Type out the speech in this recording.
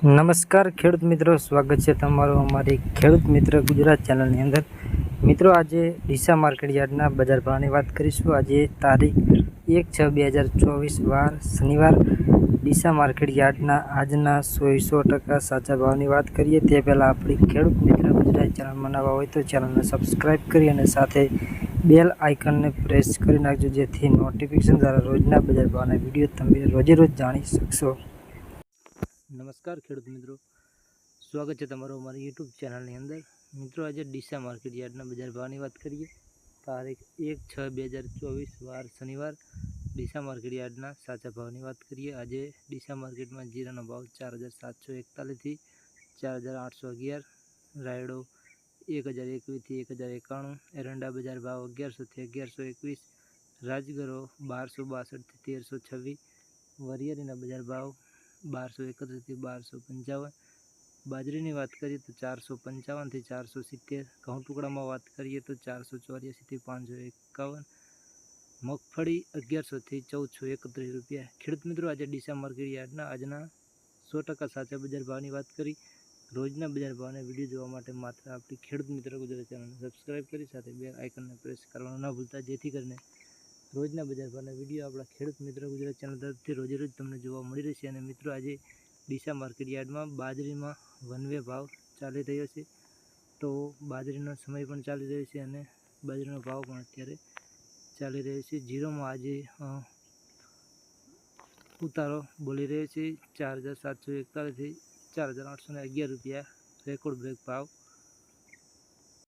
નમસ્કાર ખેડૂત મિત્રો, સ્વાગત છે તમારું અમારી ખેડૂત મિત્ર ગુજરાત ચેનલની અંદર। મિત્રો, આજે ડીસા માર્કેટ યાર્ડના બજાર ભાવની વાત કરીશું। આજે તારીખ 1/6/2024 વાર શનિવાર ડીસા માર્કેટ યાર્ડના આજના 100% સાચા ભાવની વાત કરીએ તે પહેલાં આપણી ખેડૂત મિત્ર ગુજરાત ચેનલમાં નવા હોય તો ચેનલને સબસ્ક્રાઈબ કરી અને સાથે બેલ આઇકનને પ્રેસ કરી નાખજો, જેથી નોટિફિકેશન દ્વારા રોજના બજાર ભાવના વિડીયો તમે રોજે રોજ જાણી શકશો। નમસ્કાર ખેડૂત મિત્રો, સ્વાગત છે તમારું અમારી યુટ્યુબ ચેનલની અંદર। મિત્રો, આજે ડીસા માર્કેટ યાર્ડના બજાર ભાવની વાત કરીએ। તારીખ 1/6/2024 વાર શનિવાર ડીસા માર્કેટ યાર્ડના સાચા ભાવની વાત કરીએ। આજે ડીસા માર્કેટમાં જીરાનો ભાવ 4741 થી 4811, રાયડો 1021 થી 1091, એરંડા બજાર ભાવ 1100 થી 1121, રાજગરો 1262 થી 1326, વરિયાળીના બજાર ભાવ 1231 થી 1255। બાજરીની વાત કરીએ તો 455 થી 470। ઘઉં ટુકડામાં વાત કરીએ તો 484 થી 551। મગફળી 1100 થી 1431 રૂપિયા। ખેડૂત મિત્રો, આજે ડીસા માર્કેટ યાર્ડના આજના 100% સાચા બજાર ભાવની વાત કરી। રોજના બજાર ભાવના વિડીયો જોવા માટે માત્ર આપણી ખેડૂત મિત્ર ગુજરાત ચેનલને સબસ્ક્રાઈબ કરી સાથે બેલ આઇકનને પ્રેસ કરવાનું ન ભૂલતા, જેથી કરીને રોજના બજાર ભાવના વિડીયો આપણા ખેડૂત મિત્ર ગુજરાત ચેનલ તરફથી રોજે રોજ તમને જોવા મળી રહેશે। અને મિત્રો, આજે ડીસા માર્કેટ યાર્ડમાં બાજરીમાં વનવે ભાવ ચાલી રહ્યો છે, તો બાજરીનો સમય પણ ચાલી રહ્યો છે અને બાજરીનો ભાવ પણ અત્યારે ચાલી રહ્યો છે। જીરોમાં આજે ઉતારો બોલી રહ્યો છે 4741 થી 4811 રૂપિયા રેકોર્ડ બ્રેક ભાવ